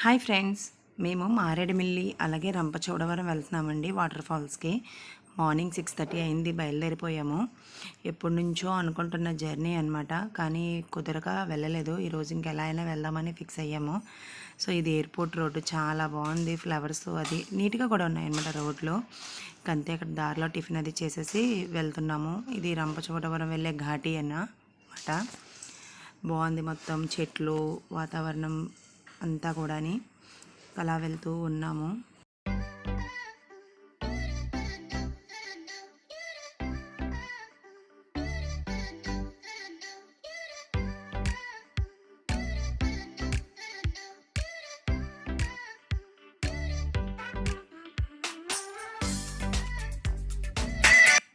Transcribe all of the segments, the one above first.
Hi friends, మేము మారేడుమిల్లి అలాగే రంపచోడవరం వెళ్తున్నామండి వాటర్ ఫాల్స్కి. మార్నింగ్ 6:30 అయింది, బయలుదేరిపోయాము. ఎప్పటి నుంచో అనుకుంటున్న జర్నీ అనమాట, కానీ కుదరక వెళ్ళలేదు. ఈరోజు ఇంకెలా అయినా వెళ్దామని ఫిక్స్ అయ్యాము. సో ఇది ఎయిర్పోర్ట్ రోడ్డు, చాలా బాగుంది. ఫ్లవర్స్ అది నీట్గా కూడా ఉన్నాయన్నమాట రోడ్లో. అంతే అక్కడ దారిలో టిఫిన్ అది చేసేసి వెళ్తున్నాము. ఇది రంపచోడవరం వెళ్ళే ఘాటీ అన్నమాట. బాగుంది, మొత్తం చెట్లు, వాతావరణం అంతా కూడాని అలా వెళ్తూ ఉన్నాము.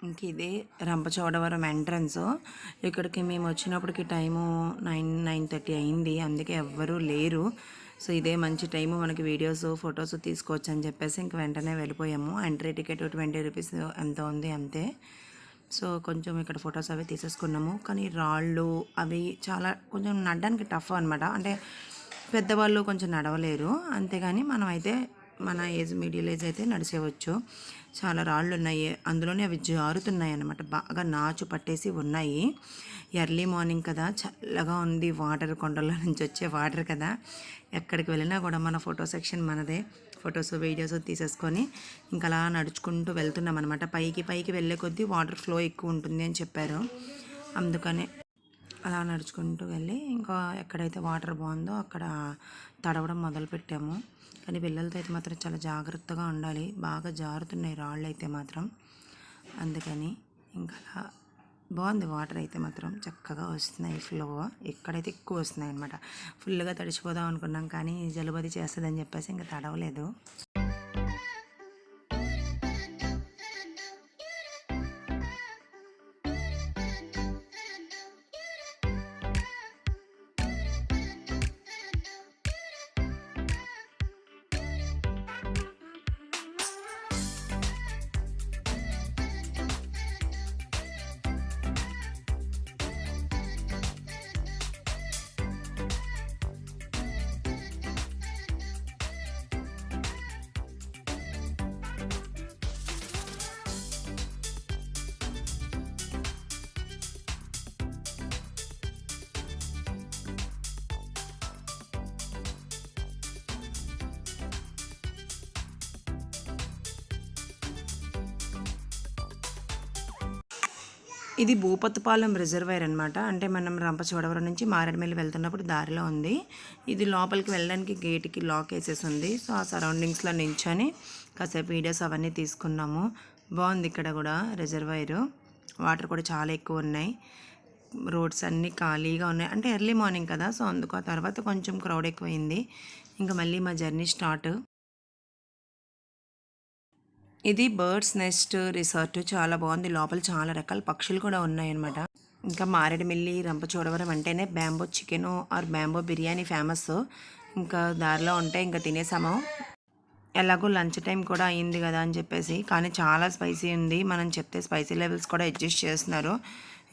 ఇంక ఇదే రంపచోడవరం ఎంట్రన్స్. ఇక్కడికి మేము వచ్చినప్పటికి టైము 9:30 అయింది, అందుకే ఎవ్వరూ లేరు. సో ఇదే మంచి టైము, మనకి వీడియోస్ ఫొటోస్ తీసుకోవచ్చు అని చెప్పేసి ఇంక వెంటనే వెళ్ళిపోయాము. ఎంట్రీ టికెట్ 20 రూపీస్ ఎంత ఉంది అంతే. సో కొంచెం ఇక్కడ ఫొటోస్ అవి తీసేసుకున్నాము. కానీ రాళ్ళు అవి చాలా కొంచెం నడడానికి టఫ్ అనమాట. అంటే పెద్దవాళ్ళు కొంచెం నడవలేరు, అంతేగాని మనం అయితే మన మిడిల్ ఏజ్ అయితే నడిచేవచ్చు. చాలా రాళ్ళు ఉన్నాయి, అందులోనే అవి జారుతున్నాయి అన్నమాట, బాగా నాచు పట్టేసి ఉన్నాయి. ఎర్లీ మార్నింగ్ కదా, చల్లగా ఉంది. వాటర్, కొండల నుంచి వచ్చే వాటర్ కదా, ఎక్కడికి వెళ్ళినా కూడా మన ఫోటో సెక్షన్ మనదే. ఫొటోస్ వీడియోస్ తీసేసుకొని ఇంకా అలా నడుచుకుంటూ వెళ్తున్నాం అనమాట. పైకి వెళ్ళే కొద్దీ వాటర్ ఫ్లో ఎక్కువ ఉంటుంది అని చెప్పారు, అందుకనే అలా నడుచుకుంటూ వెళ్ళి ఇంకా ఎక్కడైతే వాటర్ బాగుందో అక్కడ తడవడం మొదలుపెట్టాము. కానీ పిల్లలతో అయితే మాత్రం చాలా జాగ్రత్తగా ఉండాలి, బాగా జారుతున్నాయి రాళ్ళు అయితే మాత్రం. అందుకని ఇంకా అలా బాగుంది. వాటర్ అయితే మాత్రం చక్కగా వస్తున్నాయి, ఫ్లో ఎక్కడైతే ఎక్కువ వస్తున్నాయి అనమాట. ఫుల్గా తడిచిపోదాం అనుకున్నాం, కానీ జలుబది చేస్తుందని చెప్పేసి ఇంకా తడవలేదు. ఇది భూపతిపాలెం రిజర్వాయర్ అనమాట. అంటే మనం రంపచోడవరం నుంచి మారేడుమిల్లి వెళ్తున్నప్పుడు దారిలో ఉంది. ఇది లోపలికి వెళ్ళడానికి గేట్కి లాక్ వేసేసి ఉంది. సో ఆ సరౌండింగ్స్లో నించొని కాసేపు వీడియోస్ అవన్నీ తీసుకున్నాము. బాగుంది ఇక్కడ కూడా రిజర్వాయరు. వాటర్ కూడా చాలా ఎక్కువ ఉన్నాయి. రోడ్స్ అన్నీ ఖాళీగా ఉన్నాయి, అంటే ఎర్లీ మార్నింగ్ కదా, సో అందుకు. ఆ తర్వాత కొంచెం క్రౌడ్ ఎక్కువైంది. ఇంకా మళ్ళీ మా జర్నీ స్టార్ట్. ఇది బర్డ్స్ నెస్ట్ రిసార్ట్, చాలా బాగుంది. లోపల చాలా రకాల పక్షులు కూడా ఉన్నాయన్నమాట. ఇంకా మారేడుమిల్లి రంపచోడవరం అంటేనే bamboo chicken or bamboo biryani famous. ఇంకా దారిలో ఉంటే ఇంకా తినేసాము. ఎలాగో లంచ్ టైం కూడా అయింది కదా అని చెప్పేసి, కానీ చాలా స్పైసీ ఉంది. మనం చెప్తే స్పైసీ లెవెల్స్ కూడా అడ్జస్ట్ చేస్తున్నారు.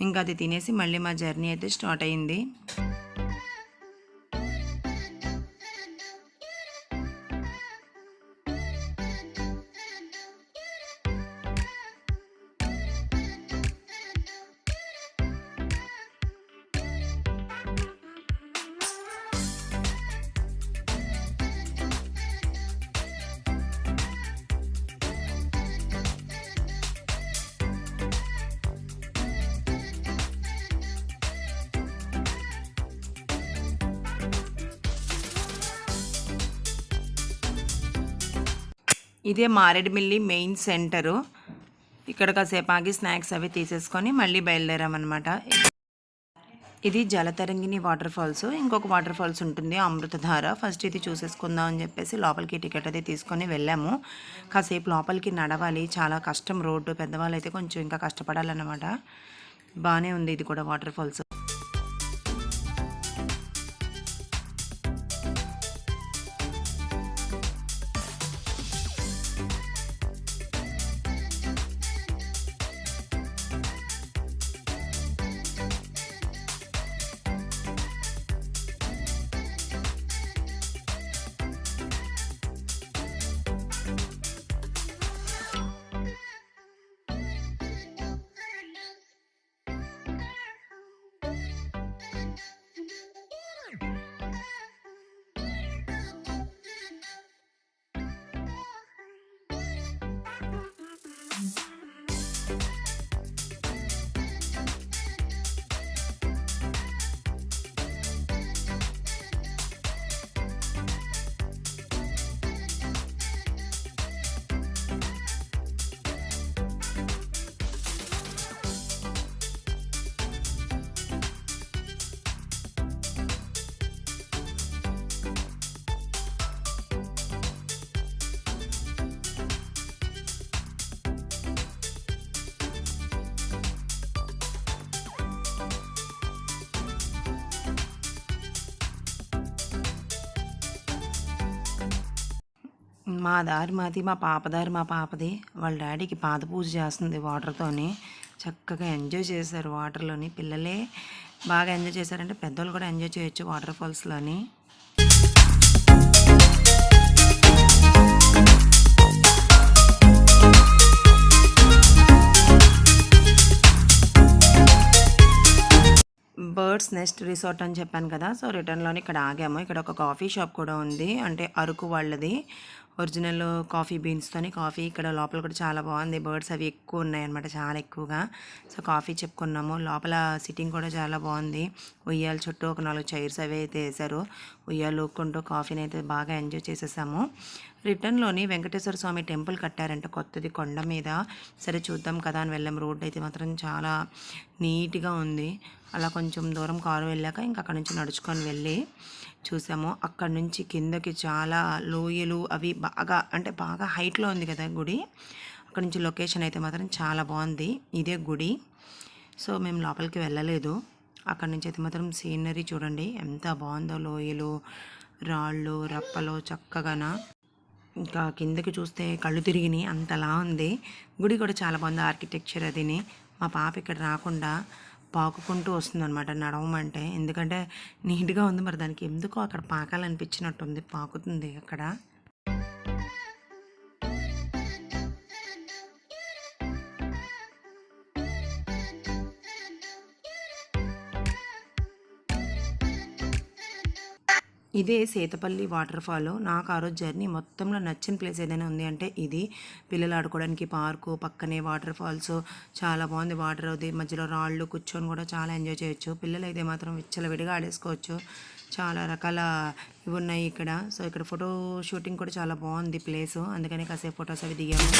ఇంకా అది తినేసి మళ్ళీ మా జర్నీ అయితే స్టార్ట్ అయింది. ఇదే మారేడుమిల్లి మెయిన్ సెంటరు. ఇక్కడ కాసేపు ఆగి స్నాక్స్ అవి తీసేసుకొని మళ్ళీ బయలుదేరామన్నమాట. ఇది జలతరంగిణి వాటర్ ఫాల్స్. ఇంకొక వాటర్ ఫాల్స్ ఉంటుంది అమృతధార. ఫస్ట్ ఇది చూసేసుకుందాం అని చెప్పేసి లోపలికి టికెట్ అది తీసుకొని వెళ్ళాము. కాసేపు లోపలికి నడవాలి, చాలా కష్టం రోడ్డు. పెద్దవాళ్ళు అయితే కొంచెం ఇంకా కష్టపడాలన్నమాట. బాగానే ఉంది ఇది కూడా వాటర్ ఫాల్స్. మా దారి మాది, మా పాప దారి మా పాపది. వాళ్ళ డాడీకి పాద పూజ చేస్తుంది వాటర్తోని. చక్కగా ఎంజాయ్ చేశారు వాటర్లోని. పిల్లలే బాగా ఎంజాయ్ చేశారంటే పెద్దోళ్ళు కూడా ఎంజాయ్ చేయొచ్చు వాటర్ ఫాల్స్లోని. బర్డ్స్ నెస్ట్ రిసార్ట్ అని చెప్పాను కదా. సో రిటర్న్లోని ఇక్కడ ఆగాము. ఇక్కడ ఒక కాఫీ షాప్ కూడా ఉంది, అంటే అరకు వాళ్ళది. ఒరిజినల్ కాఫీ బీన్స్తోని కాఫీ. ఇక్కడ లోపల కూడా చాలా బాగుంది. బర్డ్స్ అవి ఎక్కువ ఉన్నాయన్నమాట, చాలా ఎక్కువగా. సో కాఫీ చెప్పుకున్నాము. లోపల సిట్టింగ్ కూడా చాలా బాగుంది. ఉయ్యాల చుట్టూ ఒక 4 చైర్స్ అవి అయితే వేశారు. ఉయ్యాలు ఊక్కుంటూ కాఫీని అయితే బాగా ఎంజాయ్ చేసేసాము. రిటర్న్లోని వెంకటేశ్వర స్వామి టెంపుల్ కట్టారంట కొత్తది కొండ మీద. సరే చూద్దాం కదా అని వెళ్ళాం. రోడ్ అయితే మాత్రం చాలా నీట్గా ఉంది. అలా కొంచెం దూరం కారు వెళ్ళాక ఇంకా అక్కడ నుంచి నడుచుకొని వెళ్ళి చూసాము. అక్కడ నుంచి కిందకి చాలా లోయలు అవి బాగా హైట్లో ఉంది కదా గుడి. అక్కడ నుంచి లొకేషన్ అయితే మాత్రం చాలా బాగుంది. ఇదే గుడి. సో మేము లోపలికి వెళ్ళలేదు. అక్కడ నుంచి అయితే మాత్రం సీనరీ చూడండి ఎంత బాగుందో. లోయలు, రాళ్ళు, రప్పలు చక్కగాన. ఇంకా కిందకి చూస్తే కళ్ళు తిరిగినాయి, అంతలా ఉంది. గుడి కూడా చాలా బాగుంది ఆర్కిటెక్చర్ అదిని. మా పాప ఇక్కడ రాకుండా పాకుకుంటూ వస్తుందన్నమాట నడవమంటే. ఎందుకంటే నీట్గా ఉంది, మరి దానికి ఎందుకో అక్కడ పాకాలనిపించినట్టుంది, పాకుతుంది అక్కడ. ఇదే సేతపల్లి వాటర్ ఫాల్. నాకు ఆ రోజు జర్నీ మొత్తంలో నచ్చిన ప్లేస్ ఏదైనా ఉంది అంటే ఇది. పిల్లలు ఆడుకోవడానికి పార్కు, పక్కనే వాటర్ ఫాల్స్ చాలా బాగుంది. వాటర్ అది మధ్యలో రాళ్ళు కూర్చొని కూడా చాలా ఎంజాయ్ చేయొచ్చు. పిల్లలు అయితే మాత్రం విచ్చలవిడిగా ఆడేసుకోవచ్చు. చాలా రకాల ఇవి ఉన్నాయి ఇక్కడ. సో ఇక్కడ ఫోటో షూటింగ్ కూడా చాలా బాగుంది ప్లేసు. అందుకని కాసేపు ఫొటోస్ అవి దిగాము.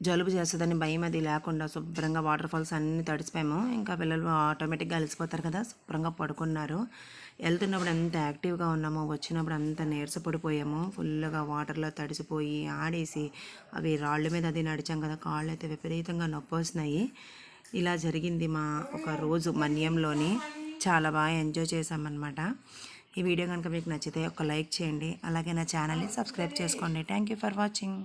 జలుబు చేస్తుందని భయం అది లేకుండా శుభ్రంగా వాటర్ ఫాల్స్ అన్నీ తడిసిపోయాము. ఇంకా పిల్లలు ఆటోమేటిక్గా అలసిపోతారు కదా, శుభ్రంగా పడుకున్నారు. వెళ్తున్నప్పుడు ఎంత యాక్టివ్గా ఉన్నామో, వచ్చినప్పుడు అంత నీరసపడిపోయాము. ఫుల్గా వాటర్లో తడిసిపోయి ఆడేసి అవి రాళ్ళ మీద అది నడిచాం కదా, కాళ్ళు అయితే విపరీతంగా నొప్పి వస్తున్నాయి. ఇలా జరిగింది మా ఒక రోజు మన్యంలోని. చాలా బాగా ఎంజాయ్ చేసామన్నమాట. ఈ వీడియో కనుక మీకు నచ్చితే ఒక లైక్ చేయండి. అలాగే నా ఛానల్ని సబ్స్క్రైబ్ చేసుకోండి. Thank you for watching.